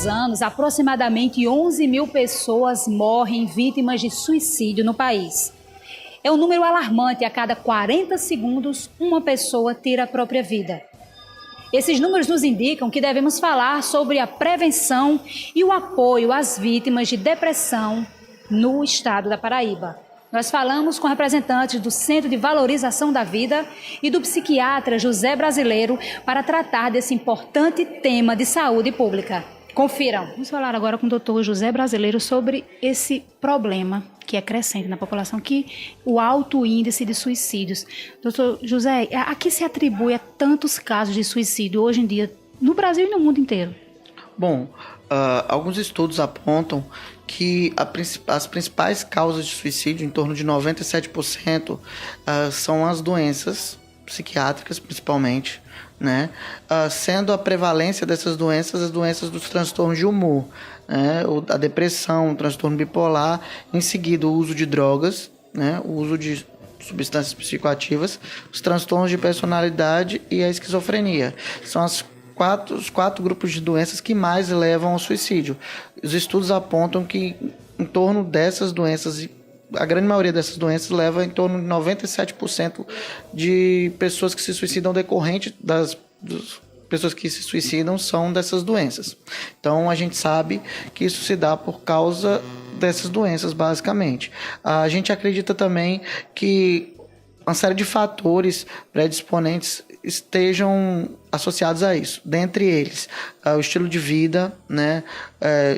os anos, aproximadamente 11 mil pessoas morrem vítimas de suicídio no país. É um número alarmante, a cada 40 segundos uma pessoa tira a própria vida. Esses números nos indicam que devemos falar sobre a prevenção e o apoio às vítimas de depressão no estado da Paraíba. Nós falamos com representantes do Centro de Valorização da Vida e do psiquiatra José Brasileiro para tratar desse importante tema de saúde pública. Confiram. Vamos falar agora com o doutor José Brasileiro sobre esse problema que é crescente na população, que o alto índice de suicídios. Doutor José, a que se atribui a tantos casos de suicídio hoje em dia no Brasil e no mundo inteiro? Bom, alguns estudos apontam que as principais causas de suicídio, em torno de 97%, são as doenças psiquiátricas, principalmente, né? Sendo a prevalência dessas doenças as doenças dos transtornos de humor, né? A depressão, o transtorno bipolar, em seguida o uso de drogas, né? O uso de substâncias psicoativas, os transtornos de personalidade e a esquizofrenia. São os quatro grupos de doenças que mais levam ao suicídio. Os estudos apontam que em torno dessas doenças, a grande maioria dessas doenças leva em torno de 97% de pessoas que se suicidam decorrente das pessoas que se suicidam são dessas doenças. Então a gente sabe que isso se dá por causa dessas doenças, basicamente. A gente acredita também que uma série de fatores predisponentes estejam associados a isso. Dentre eles, o estilo de vida, né,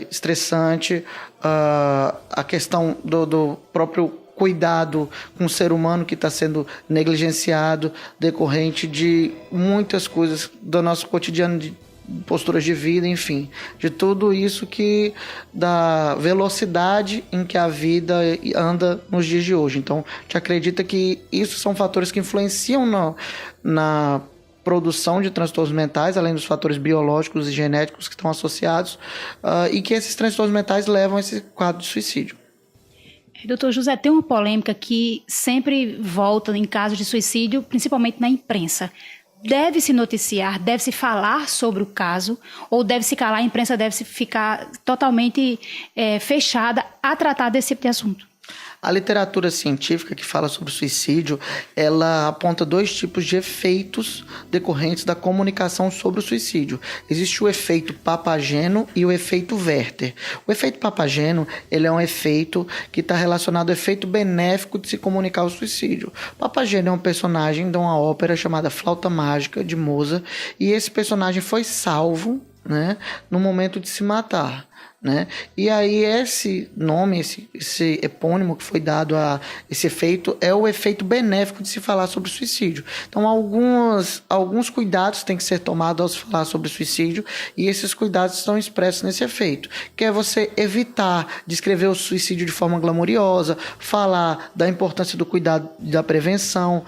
estressante, a questão do próprio cuidado com o ser humano que está sendo negligenciado, decorrente de muitas coisas do nosso cotidiano, de posturas de vida, enfim, de tudo isso que da velocidade em que a vida anda nos dias de hoje. Então, a gente acredita que isso são fatores que influenciam na produção de transtornos mentais, além dos fatores biológicos e genéticos que estão associados, e que esses transtornos mentais levam a esse quadro de suicídio. Doutor José, tem uma polêmica que sempre volta em casos de suicídio, principalmente na imprensa. Deve-se noticiar, deve-se falar sobre o caso, ou deve-se calar, a imprensa deve-se ficar totalmente fechada a tratar desse tipo de assunto? A literatura científica que fala sobre suicídio, ela aponta dois tipos de efeitos decorrentes da comunicação sobre o suicídio. Existe o efeito Papageno e o efeito Werther. O efeito Papageno, ele é um efeito que está relacionado ao efeito benéfico de se comunicar o suicídio. Papageno é um personagem de uma ópera chamada Flauta Mágica, de Mozart, e esse personagem foi salvo, né, no momento de se matar, né? E aí esse nome, esse epônimo que foi dado a esse efeito é o efeito benéfico de se falar sobre suicídio. Então alguns cuidados têm que ser tomados ao se falar sobre suicídio, e esses cuidados estão expressos nesse efeito, que é você evitar descrever o suicídio de forma glamourosa, falar da importância do cuidado da prevenção,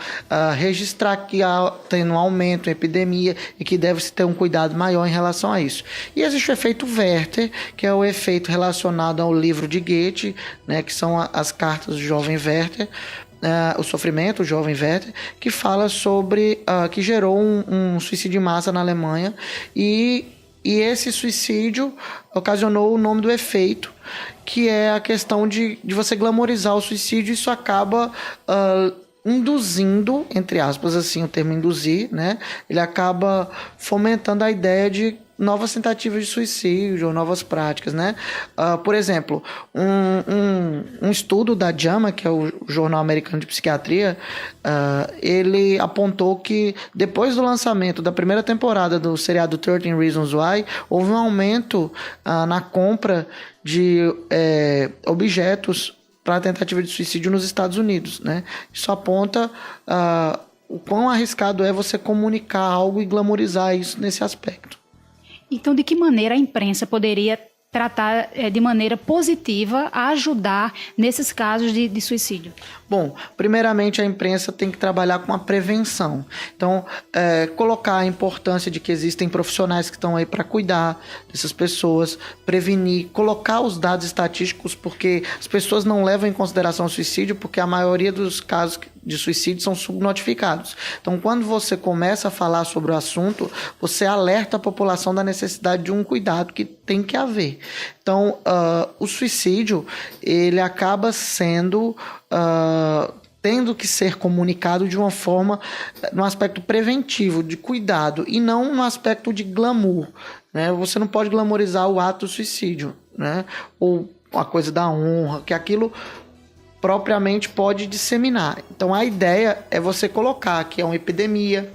registrar que há tendo um aumento, uma epidemia, e que deve-se ter um cuidado maior em relação a isso. E existe o efeito Werther, que é o efeito relacionado ao livro de Goethe, né, que são as cartas do jovem Werther, o sofrimento, o jovem Werther, que fala sobre, que gerou um suicídio em massa na Alemanha, e esse suicídio ocasionou o nome do efeito, que é a questão de você glamorizar o suicídio. Isso acaba induzindo, entre aspas, assim, o termo induzir, né? Ele acaba fomentando a ideia de novas tentativas de suicídio ou novas práticas, né? Por exemplo, um estudo da JAMA, que é o Jornal Americano de Psiquiatria, ele apontou que depois do lançamento da primeira temporada do seriado 13 Reasons Why, houve um aumento na compra de objetos para a tentativa de suicídio nos Estados Unidos, né? Isso aponta o quão arriscado é você comunicar algo e glamorizar isso nesse aspecto. Então, de que maneira a imprensa poderia tratar de maneira positiva a ajudar nesses casos de suicídio? Bom, primeiramente a imprensa tem que trabalhar com a prevenção. Então, colocar a importância de que existem profissionais que estão aí para cuidar dessas pessoas, prevenir, colocar os dados estatísticos, porque as pessoas não levam em consideração o suicídio, porque a maioria dos casos de suicídio são subnotificados. Então, quando você começa a falar sobre o assunto, você alerta a população da necessidade de um cuidado que tem que haver. Então, o suicídio, ele acaba sendo... tendo que ser comunicado de uma forma, no aspecto preventivo, de cuidado, e não no aspecto de glamour, né? Você não pode glamorizar o ato do suicídio, né? Ou a coisa da honra, que aquilo propriamente pode disseminar. Então a ideia é você colocar que é uma epidemia,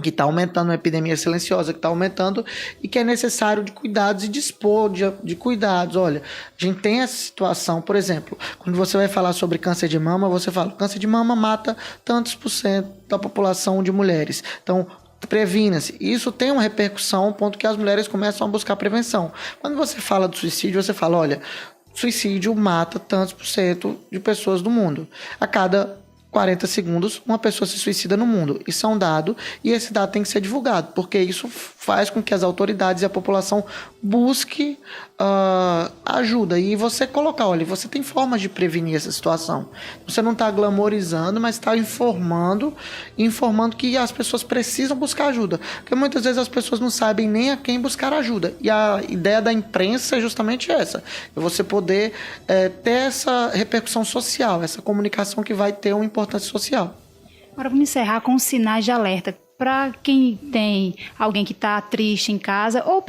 que está aumentando, uma epidemia silenciosa que está aumentando e que é necessário de cuidados e dispor de cuidados. Olha, a gente tem essa situação, por exemplo, quando você vai falar sobre câncer de mama, você fala, câncer de mama mata tantos % da população de mulheres. Então, previna-se. Isso tem uma repercussão, ao ponto que as mulheres começam a buscar prevenção. Quando você fala do suicídio, você fala, olha, suicídio mata tantos % de pessoas do mundo. A cada 40 segundos, uma pessoa se suicida no mundo. Isso é um dado, e esse dado tem que ser divulgado, porque isso faz com que as autoridades e a população busquem ajuda. E você colocar, olha, você tem formas de prevenir essa situação. Você não está glamorizando, mas está informando que as pessoas precisam buscar ajuda. Porque muitas vezes as pessoas não sabem nem a quem buscar ajuda. E a ideia da imprensa é justamente essa. É você poder ter essa repercussão social, essa comunicação que vai ter uma importância social. Agora vamos encerrar com os sinais de alerta. Para quem tem alguém que está triste em casa, ou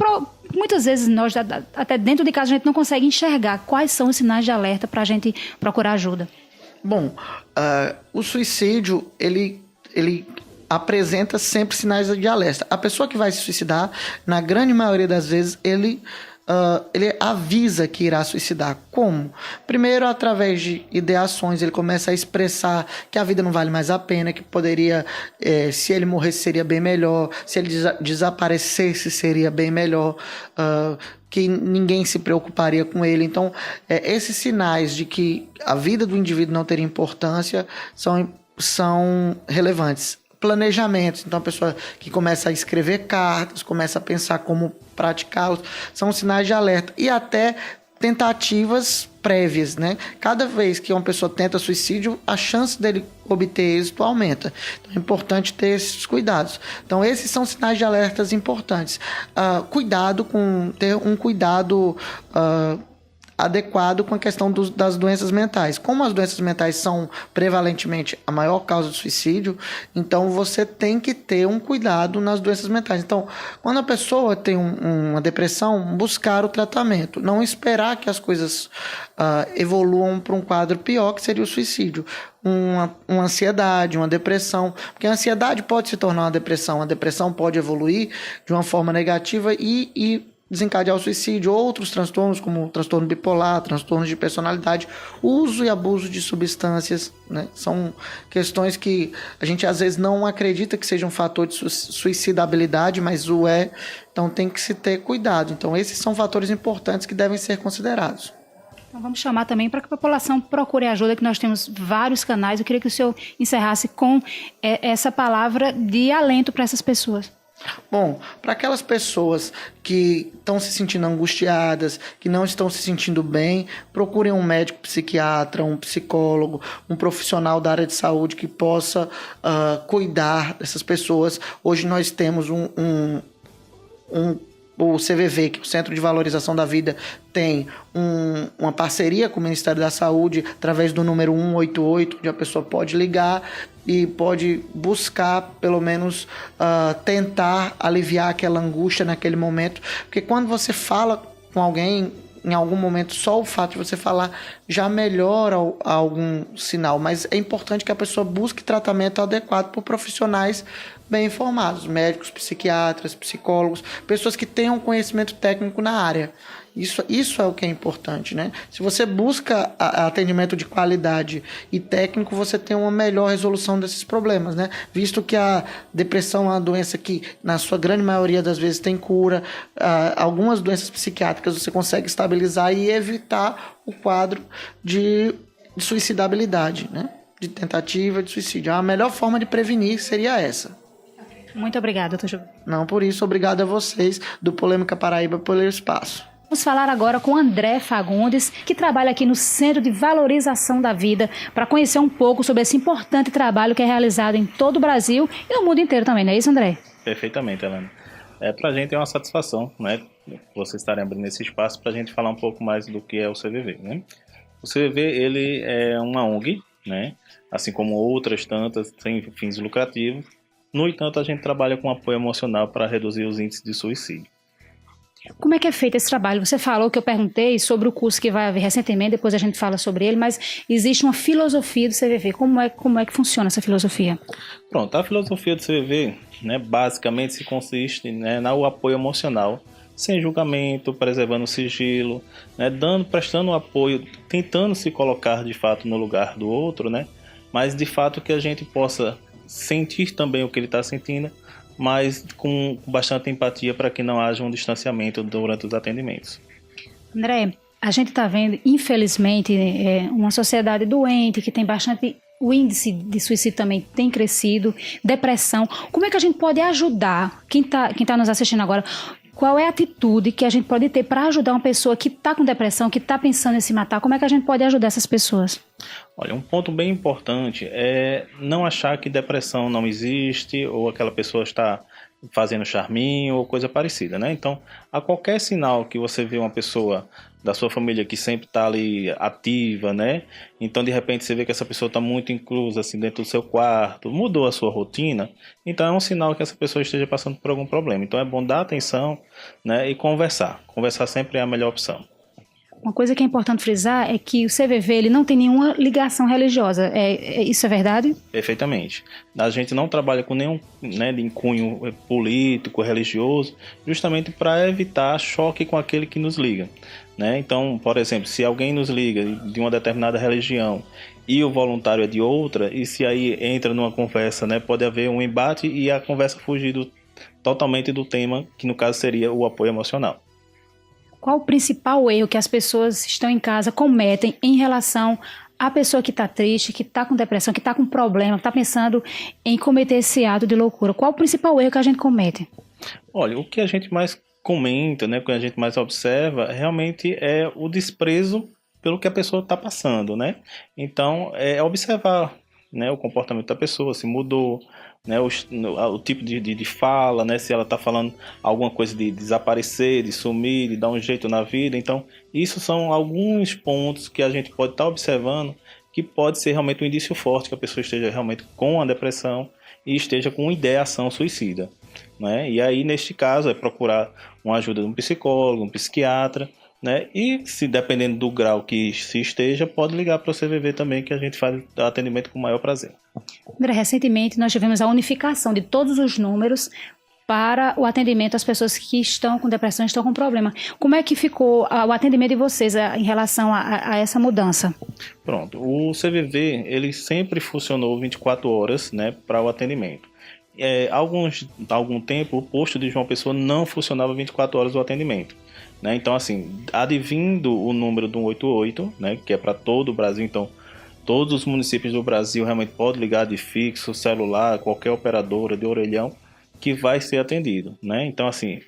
muitas vezes nós, até dentro de casa, a gente não consegue enxergar quais são os sinais de alerta para a gente procurar ajuda. Bom, o suicídio, ele apresenta sempre sinais de alerta. A pessoa que vai se suicidar, na grande maioria das vezes, ele avisa que irá suicidar. Como? Primeiro, através de ideações, ele começa a expressar que a vida não vale mais a pena, que poderia, se ele morresse seria bem melhor, se ele desaparecesse seria bem melhor, que ninguém se preocuparia com ele. Então, esses sinais de que a vida do indivíduo não teria importância são relevantes. Planejamentos, então a pessoa que começa a escrever cartas, começa a pensar como praticá-los, são sinais de alerta. E até tentativas prévias, né? Cada vez que uma pessoa tenta suicídio, a chance dele obter êxito aumenta. Então é importante ter esses cuidados. Então esses são sinais de alertas importantes. Ter um cuidado adequado com a questão das doenças mentais. Como as doenças mentais são prevalentemente a maior causa de suicídio, então você tem que ter um cuidado nas doenças mentais. Então, quando a pessoa tem uma depressão, buscar o tratamento, não esperar que as coisas evoluam para um quadro pior, que seria o suicídio. Uma ansiedade, uma depressão, porque a ansiedade pode se tornar uma depressão, a depressão pode evoluir de uma forma negativa e desencadear o suicídio. Outros transtornos, como transtorno bipolar, transtornos de personalidade, uso e abuso de substâncias, né? São questões que a gente às vezes não acredita que seja um fator de suicidabilidade, mas o é. Então tem que se ter cuidado. Então esses são fatores importantes que devem ser considerados. Então vamos chamar também para que a população procure ajuda, que nós temos vários canais. Eu queria que o senhor encerrasse com essa palavra de alento para essas pessoas. Bom, para aquelas pessoas que estão se sentindo angustiadas, que não estão se sentindo bem, procurem um médico psiquiatra, um psicólogo, um profissional da área de saúde que possa cuidar dessas pessoas. Hoje nós temos o CVV, que é o Centro de Valorização da Vida, tem uma parceria com o Ministério da Saúde através do número 188, onde a pessoa pode ligar e pode buscar, pelo menos, tentar aliviar aquela angústia naquele momento. Porque quando você fala com alguém, em algum momento, só o fato de você falar já melhora algum sinal. Mas é importante que a pessoa busque tratamento adequado por profissionais bem informados, médicos, psiquiatras, psicólogos, pessoas que tenham conhecimento técnico na área. Isso é o que é importante, né? Se você busca atendimento de qualidade e técnico, você tem uma melhor resolução desses problemas, né? Visto que a depressão é uma doença que, na sua grande maioria das vezes, tem cura. Algumas doenças psiquiátricas você consegue estabilizar e evitar o quadro de suicidabilidade, né? De tentativa de suicídio. A melhor forma de prevenir seria essa. Muito obrigada, doutor Gilberto. Não, por isso, obrigado a vocês do Polêmica Paraíba pelo espaço. Vamos falar agora com André Fagundes, que trabalha aqui no Centro de Valorização da Vida, para conhecer um pouco sobre esse importante trabalho que é realizado em todo o Brasil e no mundo inteiro também, não é isso, André? Perfeitamente, Helena. Para a gente é uma satisfação, né, vocês estarem abrindo esse espaço para a gente falar um pouco mais do que é o CVV, né? O CVV, ele é uma ONG, né, assim como outras tantas, sem fins lucrativos. No entanto, a gente trabalha com apoio emocional para reduzir os índices de suicídio. Como é que é feito esse trabalho? Você falou que eu perguntei sobre o curso que vai haver recentemente, depois a gente fala sobre ele, mas existe uma filosofia do CVV. Como é que funciona essa filosofia? Pronto, a filosofia do CVV, né, basicamente se consiste, né, no apoio emocional, sem julgamento, preservando o sigilo, né, prestando apoio, tentando se colocar de fato no lugar do outro, né, mas de fato que a gente possa sentir também o que ele está sentindo, mas com bastante empatia para que não haja um distanciamento durante os atendimentos. André, a gente está vendo, infelizmente, uma sociedade doente, que tem bastante... O índice de suicídio também tem crescido, depressão. Como é que a gente pode ajudar quem tá nos assistindo agora? Qual é a atitude que a gente pode ter para ajudar uma pessoa que está com depressão, que está pensando em se matar? Como é que a gente pode ajudar essas pessoas? Olha, um ponto bem importante é não achar que depressão não existe ou aquela pessoa está fazendo charminho ou coisa parecida, né? Então, a qualquer sinal que você vê uma pessoa da sua família que sempre está ali ativa, né? Então, de repente, você vê que essa pessoa está muito inclusa assim dentro do seu quarto, mudou a sua rotina, então é um sinal que essa pessoa esteja passando por algum problema. Então, é bom dar atenção, né? E conversar. Conversar sempre é a melhor opção. Uma coisa que é importante frisar é que o CVV ele não tem nenhuma ligação religiosa. Isso é verdade? Perfeitamente. A gente não trabalha com nenhum, né, de cunho político, religioso, justamente para evitar choque com aquele que nos liga, né? Então, por exemplo, se alguém nos liga de uma determinada religião e o voluntário é de outra, e se aí entra numa conversa, né, pode haver um embate e a conversa fugir totalmente do tema, que no caso seria o apoio emocional. Qual o principal erro que as pessoas que estão em casa cometem em relação à pessoa que está triste, que está com depressão, que está com problema, que está pensando em cometer esse ato de loucura? Qual o principal erro que a gente comete? Olha, o que a gente mais comenta, né, o que a gente mais observa, realmente é o desprezo pelo que a pessoa está passando, né? Então, é observar, né, o comportamento da pessoa, se mudou, né, o tipo de fala, né, se ela está falando alguma coisa de desaparecer, de sumir, de dar um jeito na vida. Então, isso são alguns pontos que a gente pode estar observando que pode ser realmente um indício forte que a pessoa esteja realmente com a depressão e esteja com ideação suicida, né? E aí, neste caso, é procurar uma ajuda de um psicólogo, um psiquiatra, né? E se dependendo do grau que se esteja, pode ligar para o CVV também, que a gente faz atendimento com o maior prazer. André, recentemente nós tivemos a unificação de todos os números para o atendimento às pessoas que estão com depressão, estão com problema. Como é que ficou o atendimento de vocês em relação a essa mudança? Pronto, o CVV ele sempre funcionou 24 horas, né, para o atendimento. Algum tempo o posto de João Pessoa não funcionava 24 horas o atendimento, né? Então assim, advindo o número do 188, né, que é para todo o Brasil, então todos os municípios do Brasil realmente podem ligar de fixo, celular, qualquer operadora de orelhão que vai ser atendido, né? Então assim,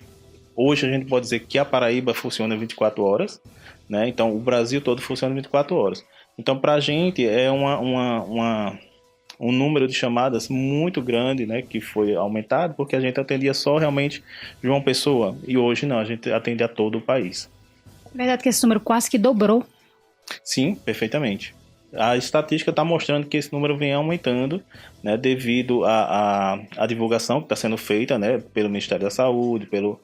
hoje a gente pode dizer que a Paraíba funciona 24 horas, né? Então o Brasil todo funciona 24 horas. Então para a gente é um número de chamadas muito grande, né, que foi aumentado, porque a gente atendia só realmente João Pessoa, e hoje não, a gente atende a todo o país. É verdade que esse número quase que dobrou? Sim, perfeitamente. A estatística está mostrando que esse número vem aumentando, né, devido à divulgação que está sendo feita, né, pelo Ministério da Saúde, pelo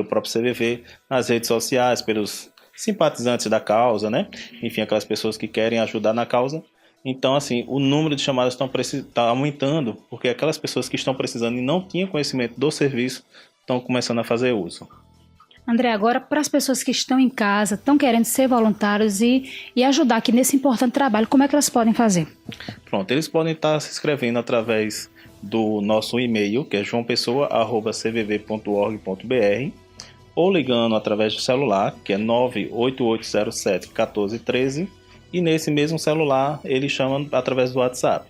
próprio CVV, nas redes sociais, pelos simpatizantes da causa, né, enfim, aquelas pessoas que querem ajudar na causa. Então, assim, o número de chamadas está aumentando, porque aquelas pessoas que estão precisando e não tinham conhecimento do serviço estão começando a fazer uso. André, agora para as pessoas que estão em casa, estão querendo ser voluntários e ajudar aqui nesse importante trabalho, como é que elas podem fazer? Pronto, eles podem estar se inscrevendo através do nosso e-mail, que é joaopessoa@cvv.org.br, ou ligando através do celular, que é 98807-1413, e nesse mesmo celular ele chama através do WhatsApp.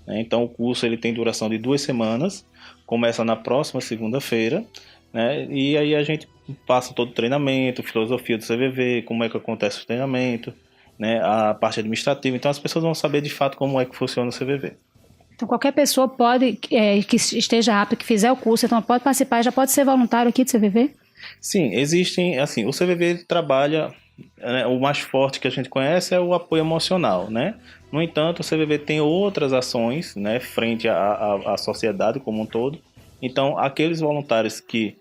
Então o curso ele tem duração de 2 semanas, começa na próxima segunda-feira, né? E aí a gente passa todo o treinamento, filosofia do CVV, como é que acontece o treinamento, né? A parte administrativa. Então as pessoas vão saber de fato como é que funciona o CVV. Então, qualquer pessoa pode, que esteja apta, que fizer o curso, então pode participar, já pode ser voluntário aqui do CVV? Sim, existem, assim, o CVV ele trabalha, né, o mais forte que a gente conhece é o apoio emocional, né? No entanto, o CVV tem outras ações, né, frente à sociedade como um todo. Então, aqueles voluntários que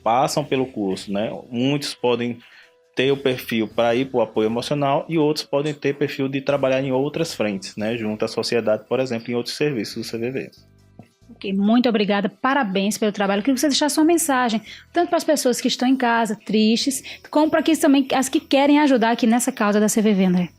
passam pelo curso, né, muitos podem ter o perfil para ir para o apoio emocional e outros podem ter perfil de trabalhar em outras frentes, né, junto à sociedade, por exemplo, em outros serviços do CVV. Ok, muito obrigada, parabéns pelo trabalho. Eu queria que você deixasse uma mensagem, tanto para as pessoas que estão em casa, tristes, como para aqueles também, as que querem ajudar aqui nessa causa da CVV, André.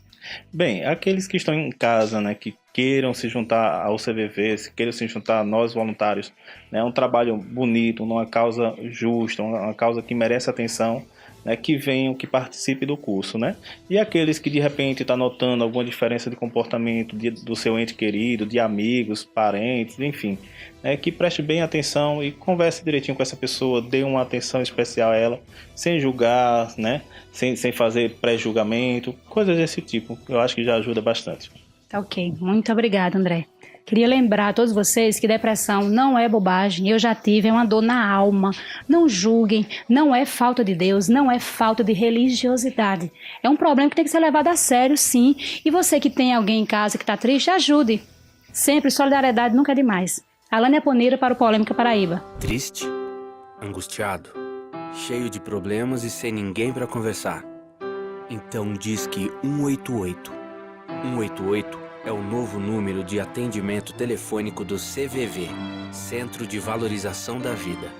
Bem, aqueles que estão em casa, né, que queiram se juntar ao CVV, se queiram se juntar a nós voluntários, né, é um trabalho bonito, uma causa justa, uma causa que merece atenção, né, que venham, que participem do curso, né? E aqueles que de repente estão notando alguma diferença de comportamento do seu ente querido, de amigos, parentes, enfim, né, que preste bem atenção e converse direitinho com essa pessoa, dê uma atenção especial a ela, sem julgar, né, sem fazer pré-julgamento, coisas desse tipo. Eu acho que já ajuda bastante. Ok, muito obrigada, André. Queria lembrar a todos vocês que depressão não é bobagem, eu já tive, é uma dor na alma. Não julguem, não é falta de Deus, não é falta de religiosidade. É um problema que tem que ser levado a sério, sim. E você que tem alguém em casa que está triste, ajude. Sempre, solidariedade nunca é demais. Alane Aponeira para o Polêmica Paraíba. Triste, angustiado, cheio de problemas e sem ninguém para conversar. Então disque 188. 188 é o novo número de atendimento telefônico do CVV, Centro de Valorização da Vida.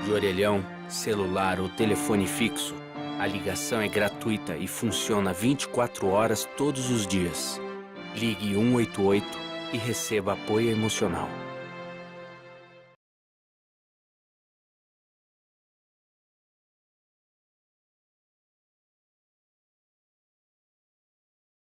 De orelhão, celular ou telefone fixo, a ligação é gratuita e funciona 24 horas todos os dias. Ligue 188 e receba apoio emocional.